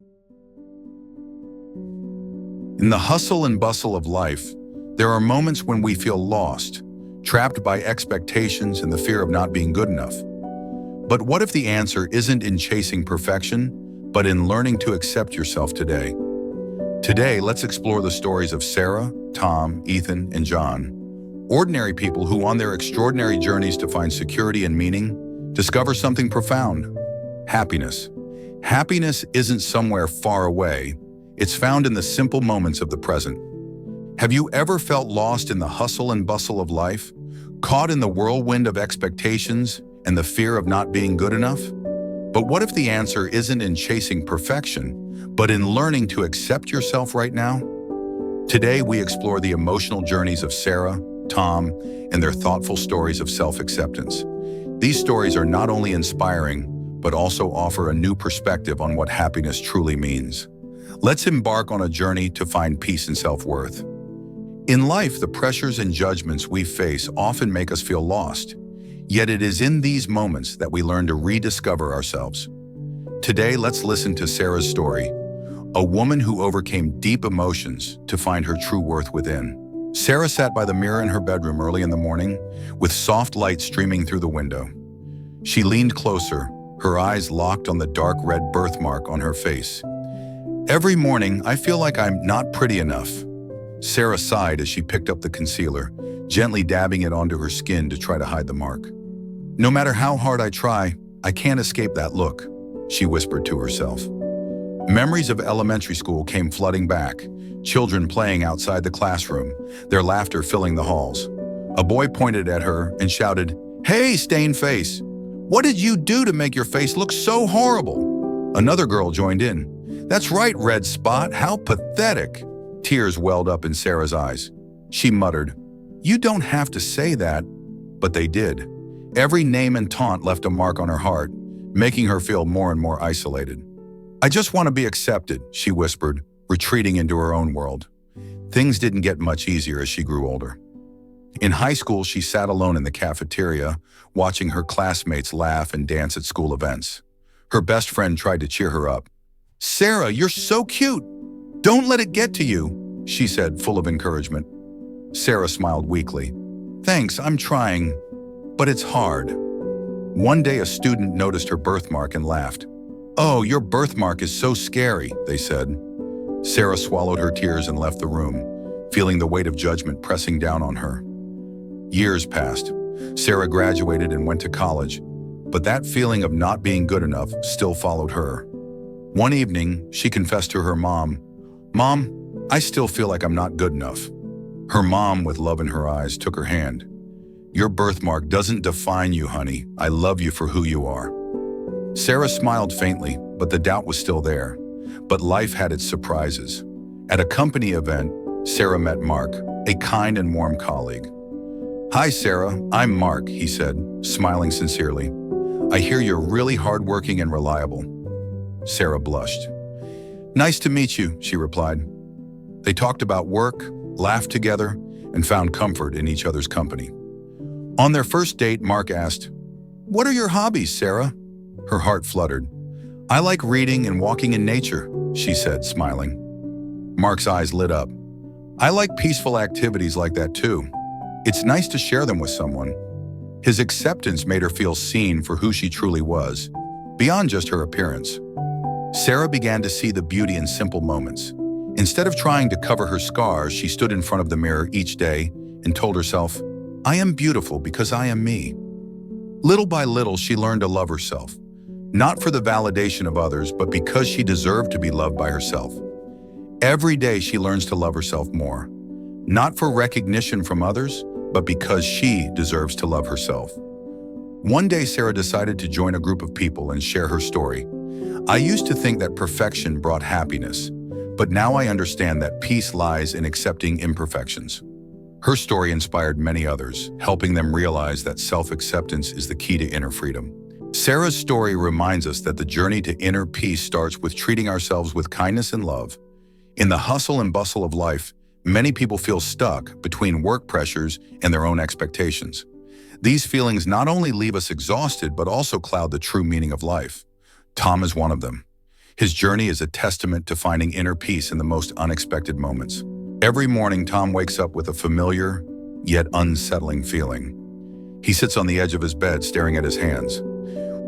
In the hustle and bustle of life, there are moments when we feel lost, trapped by expectations and the fear of not being good enough. But what if the answer isn't in chasing perfection, but in learning to accept yourself today? Today, let's explore the stories of Sarah, Tom, Ethan, and John. Ordinary people who, on their extraordinary journeys to find security and meaning, discover something profound: happiness. Happiness isn't somewhere far away. It's found in the simple moments of the present. Have you ever felt lost in the hustle and bustle of life, caught in the whirlwind of expectations and the fear of not being good enough? But what if the answer isn't in chasing perfection, but in learning to accept yourself right now? Today, we explore the emotional journeys of Sarah, Tom, and their thoughtful stories of self-acceptance. These stories are not only inspiring, but also offer a new perspective on what happiness truly means. Let's embark on a journey to find peace and self-worth. In life, the pressures and judgments we face often make us feel lost. Yet it is in these moments that we learn to rediscover ourselves. Today, let's listen to Sarah's story, a woman who overcame deep emotions to find her true worth within. Sarah sat by the mirror in her bedroom early in the morning, with soft light streaming through the window. She leaned closer, her eyes locked on the dark red birthmark on her face. "Every morning, I feel like I'm not pretty enough." Sarah sighed as she picked up the concealer, gently dabbing it onto her skin to try to hide the mark. "No matter how hard I try, I can't escape that look," she whispered to herself. Memories of elementary school came flooding back, children playing outside the classroom, their laughter filling the halls. A boy pointed at her and shouted, "Hey, stained face! What did you do to make your face look so horrible?" Another girl joined in. "That's right, red spot, how pathetic." Tears welled up in Sarah's eyes. She muttered, "You don't have to say that," but they did. Every name and taunt left a mark on her heart, making her feel more and more isolated. "I just want to be accepted," she whispered, retreating into her own world. Things didn't get much easier as she grew older. In high school, she sat alone in the cafeteria, watching her classmates laugh and dance at school events. Her best friend tried to cheer her up. "Sarah, you're so cute! Don't let it get to you," she said, full of encouragement. Sarah smiled weakly. "Thanks, I'm trying, but it's hard." One day, a student noticed her birthmark and laughed. "Oh, your birthmark is so scary," they said. Sarah swallowed her tears and left the room, feeling the weight of judgment pressing down on her. Years passed. Sarah graduated and went to college, but that feeling of not being good enough still followed her. One evening, she confessed to her mom, "Mom, I still feel like I'm not good enough." Her mom, with love in her eyes, took her hand. "Your birthmark doesn't define you, honey. I love you for who you are." Sarah smiled faintly, but the doubt was still there. But life had its surprises. At a company event, Sarah met Mark, a kind and warm colleague. "Hi, Sarah, I'm Mark," he said, smiling sincerely. "I hear you're really hardworking and reliable." Sarah blushed. "Nice to meet you," she replied. They talked about work, laughed together, and found comfort in each other's company. On their first date, Mark asked, "What are your hobbies, Sarah?" Her heart fluttered. "I like reading and walking in nature," she said, smiling. Mark's eyes lit up. "I like peaceful activities like that too. It's nice to share them with someone." His acceptance made her feel seen for who she truly was, beyond just her appearance. Sarah began to see the beauty in simple moments. Instead of trying to cover her scars, she stood in front of the mirror each day and told herself, "I am beautiful because I am me." Little by little, she learned to love herself, not for the validation of others, but because she deserved to be loved by herself. Every day, she learns to love herself more, not for recognition from others, but because she deserves to love herself. One day, Sarah decided to join a group of people and share her story. "I used to think that perfection brought happiness, but now I understand that peace lies in accepting imperfections." Her story inspired many others, helping them realize that self-acceptance is the key to inner freedom. Sarah's story reminds us that the journey to inner peace starts with treating ourselves with kindness and love. In the hustle and bustle of life, many people feel stuck between work pressures and their own expectations. These feelings not only leave us exhausted, but also cloud the true meaning of life. Tom is one of them. His journey is a testament to finding inner peace in the most unexpected moments. Every morning, Tom wakes up with a familiar, yet unsettling feeling. He sits on the edge of his bed, staring at his hands.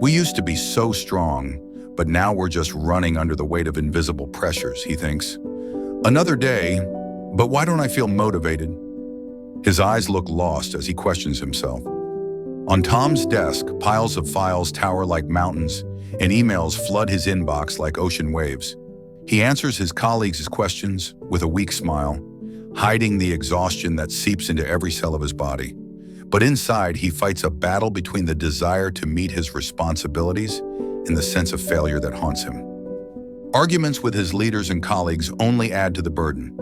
We used to be so strong, but now we're just running under the weight of invisible pressures, he thinks. Another day, but why don't I feel motivated? His eyes look lost as he questions himself. On Tom's desk, piles of files tower like mountains, and emails flood his inbox like ocean waves. He answers his colleagues' questions with a weak smile, hiding the exhaustion that seeps into every cell of his body. But inside, he fights a battle between the desire to meet his responsibilities and the sense of failure that haunts him. Arguments with his leaders and colleagues only add to the burden.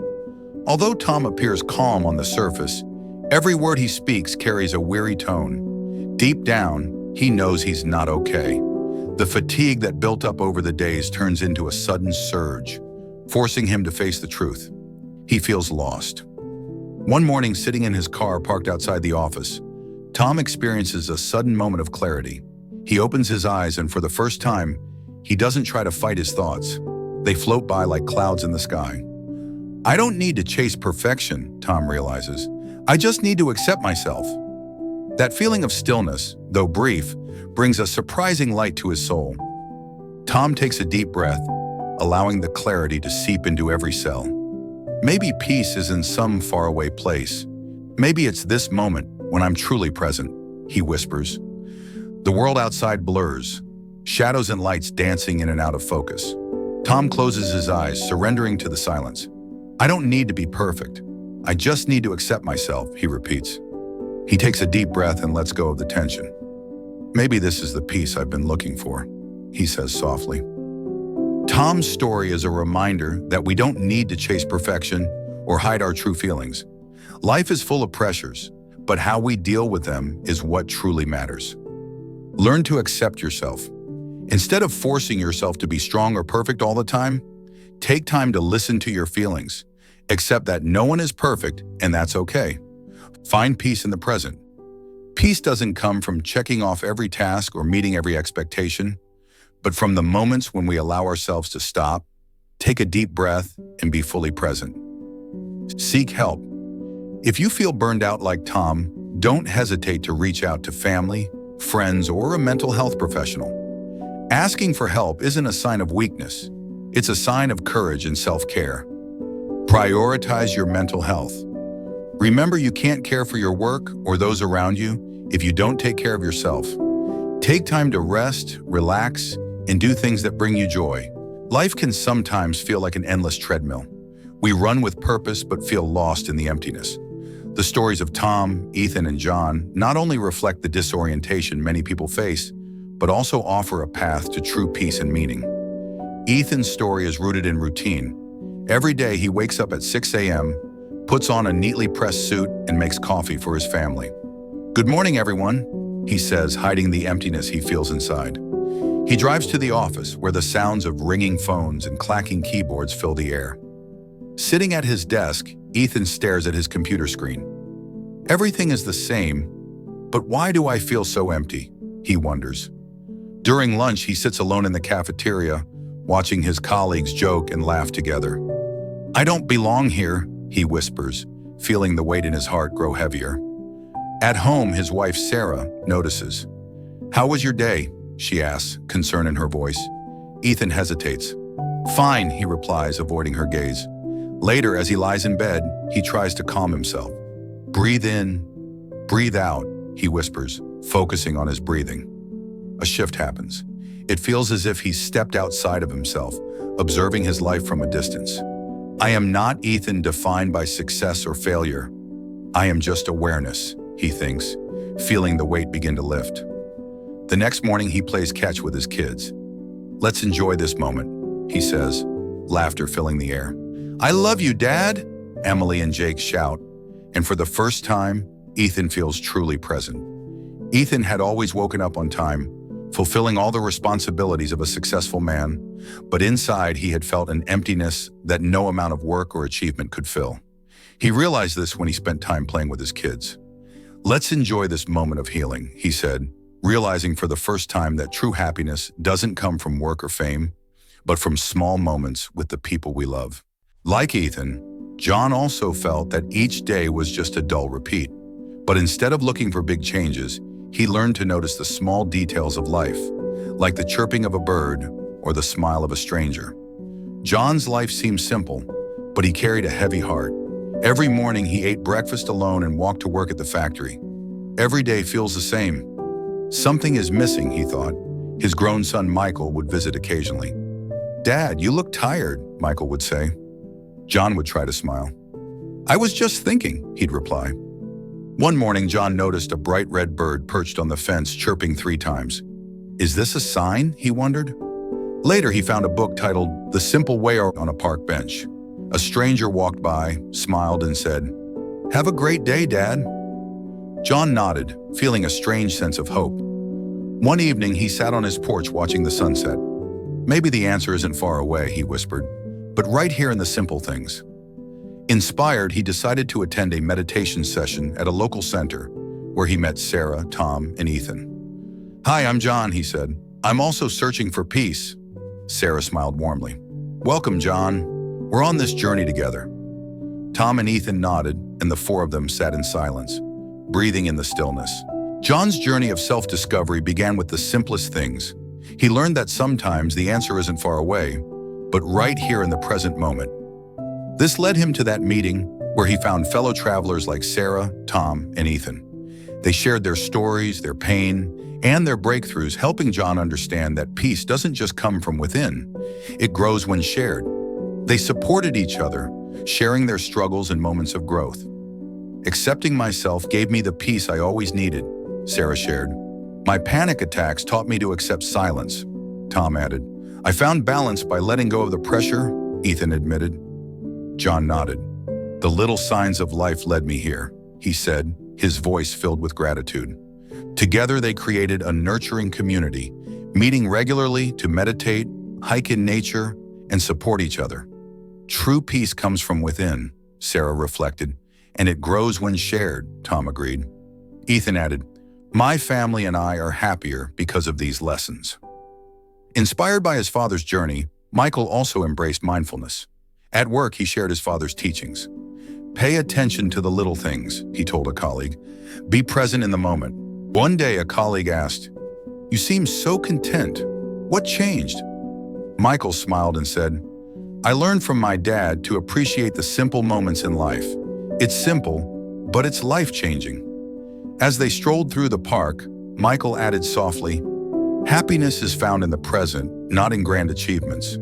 Although Tom appears calm on the surface, every word he speaks carries a weary tone. Deep down, he knows he's not okay. The fatigue that built up over the days turns into a sudden surge, forcing him to face the truth. He feels lost. One morning, sitting in his car parked outside the office, Tom experiences a sudden moment of clarity. He opens his eyes, and for the first time, he doesn't try to fight his thoughts. They float by like clouds in the sky. I don't need to chase perfection, Tom realizes. I just need to accept myself. That feeling of stillness, though brief, brings a surprising light to his soul. Tom takes a deep breath, allowing the clarity to seep into every cell. Maybe peace is in some faraway place. Maybe it's this moment when I'm truly present, he whispers. The world outside blurs, shadows and lights dancing in and out of focus. Tom closes his eyes, surrendering to the silence. I don't need to be perfect. I just need to accept myself, he repeats. He takes a deep breath and lets go of the tension. Maybe this is the peace I've been looking for, he says softly. Tom's story is a reminder that we don't need to chase perfection or hide our true feelings. Life is full of pressures, but how we deal with them is what truly matters. Learn to accept yourself. Instead of forcing yourself to be strong or perfect all the time, take time to listen to your feelings. Accept that no one is perfect, and that's okay. Find peace in the present. Peace doesn't come from checking off every task or meeting every expectation, but from the moments when we allow ourselves to stop, take a deep breath, and be fully present. Seek help. If you feel burned out like Tom, don't hesitate to reach out to family, friends, or a mental health professional. Asking for help isn't a sign of weakness. It's a sign of courage and self-care. Prioritize your mental health. Remember, you can't care for your work or those around you if you don't take care of yourself. Take time to rest, relax, and do things that bring you joy. Life can sometimes feel like an endless treadmill. We run with purpose but feel lost in the emptiness. The stories of Tom, Ethan, and John not only reflect the disorientation many people face, but also offer a path to true peace and meaning. Ethan's story is rooted in routine. Every day he wakes up at 6 a.m., puts on a neatly pressed suit, and makes coffee for his family. "Good morning, everyone," he says, hiding the emptiness he feels inside. He drives to the office, where the sounds of ringing phones and clacking keyboards fill the air. Sitting at his desk, Ethan stares at his computer screen. Everything is the same, but why do I feel so empty? He wonders. During lunch, he sits alone in the cafeteria, watching his colleagues joke and laugh together. "I don't belong here," he whispers, feeling the weight in his heart grow heavier. At home, his wife, Sarah, notices. "How was your day?" she asks, concern in her voice. Ethan hesitates. "Fine," he replies, avoiding her gaze. Later, as he lies in bed, he tries to calm himself. "Breathe in, breathe out," he whispers, focusing on his breathing. A shift happens. It feels as if he's stepped outside of himself, observing his life from a distance. "I am not Ethan defined by success or failure. I am just awareness," he thinks, feeling the weight begin to lift. The next morning, he plays catch with his kids. "Let's enjoy this moment," he says, laughter filling the air. "I love you, Dad," Emily and Jake shout, and for the first time, Ethan feels truly present. Ethan had always woken up on time, fulfilling all the responsibilities of a successful man, but inside he had felt an emptiness that no amount of work or achievement could fill. He realized this when he spent time playing with his kids. "Let's enjoy this moment of healing," he said, realizing for the first time that true happiness doesn't come from work or fame, but from small moments with the people we love. Like Ethan, John also felt that each day was just a dull repeat. But instead of looking for big changes, he learned to notice the small details of life, like the chirping of a bird or the smile of a stranger. John's life seemed simple, but he carried a heavy heart. Every morning he ate breakfast alone and walked to work at the factory. Every day feels the same. Something is missing, he thought. His grown son Michael would visit occasionally. "Dad, you look tired," Michael would say. John would try to smile. "I was just thinking," he'd reply. One morning, John noticed a bright red bird perched on the fence, chirping 3 times. Is this a sign? He wondered. Later, he found a book titled The Simple Way on a park bench. A stranger walked by, smiled, and said, "Have a great day, Dad." John nodded, feeling a strange sense of hope. One evening, he sat on his porch watching the sunset. "Maybe the answer isn't far away," he whispered, "but right here in the simple things." Inspired, he decided to attend a meditation session at a local center, where he met Sarah, Tom, and Ethan. "Hi, I'm John," he said. "I'm also searching for peace." Sarah smiled warmly. "Welcome, John. We're on this journey together." Tom and Ethan nodded, and the 4 of them sat in silence, breathing in the stillness. John's journey of self-discovery began with the simplest things. He learned that sometimes the answer isn't far away, but right here in the present moment. This led him to that meeting where he found fellow travelers like Sarah, Tom, and Ethan. They shared their stories, their pain, and their breakthroughs, helping John understand that peace doesn't just come from within. It grows when shared. They supported each other, sharing their struggles and moments of growth. "Accepting myself gave me the peace I always needed," Sarah shared. "My panic attacks taught me to accept silence," Tom added. "I found balance by letting go of the pressure," Ethan admitted. John nodded. "The little signs of life led me here," he said, his voice filled with gratitude. Together they created a nurturing community, meeting regularly to meditate, hike in nature, and support each other. "True peace comes from within," Sarah reflected, "and it grows when shared," Tom agreed. Ethan added, "My family and I are happier because of these lessons." Inspired by his father's journey, Michael also embraced mindfulness. At work, he shared his father's teachings. "Pay attention to the little things," he told a colleague. "Be present in the moment." One day, a colleague asked, "You seem so content. What changed?" Michael smiled and said, "I learned from my dad to appreciate the simple moments in life. It's simple, but it's life-changing." As they strolled through the park, Michael added softly, "Happiness is found in the present, not in grand achievements.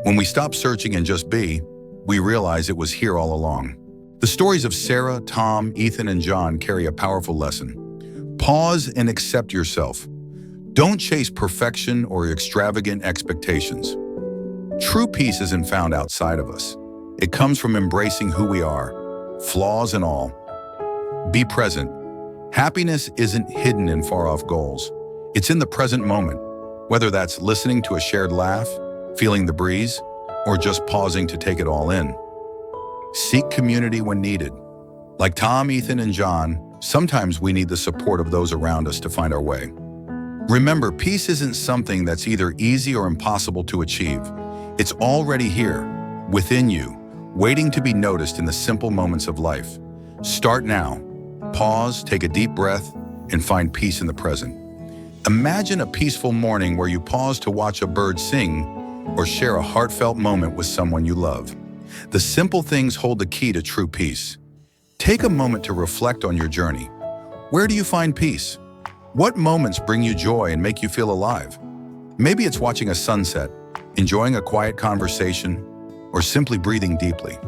When we stop searching and just be, we realize it was here all along." The stories of Sarah, Tom, Ethan, and John carry a powerful lesson. Pause and accept yourself. Don't chase perfection or extravagant expectations. True peace isn't found outside of us. It comes from embracing who we are, flaws and all. Be present. Happiness isn't hidden in far-off goals. It's in the present moment, whether that's listening to a shared laugh, feeling the breeze, or just pausing to take it all in. Seek community when needed. Like Tom, Ethan, and John, sometimes we need the support of those around us to find our way. Remember, peace isn't something that's either easy or impossible to achieve. It's already here, within you, waiting to be noticed in the simple moments of life. Start now. Pause, take a deep breath, and find peace in the present. Imagine a peaceful morning where you pause to watch a bird sing or share a heartfelt moment with someone you love. The simple things hold the key to true peace. Take a moment to reflect on your journey. Where do you find peace? What moments bring you joy and make you feel alive? Maybe it's watching a sunset, enjoying a quiet conversation, or simply breathing deeply.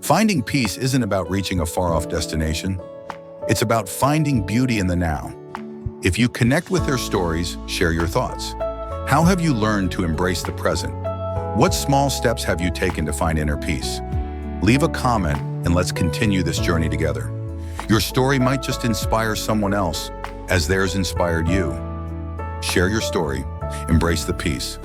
Finding peace isn't about reaching a far-off destination. It's about finding beauty in the now. If you connect with their stories, share your thoughts. How have you learned to embrace the present? What small steps have you taken to find inner peace? Leave a comment and let's continue this journey together. Your story might just inspire someone else as theirs inspired you. Share your story, embrace the peace.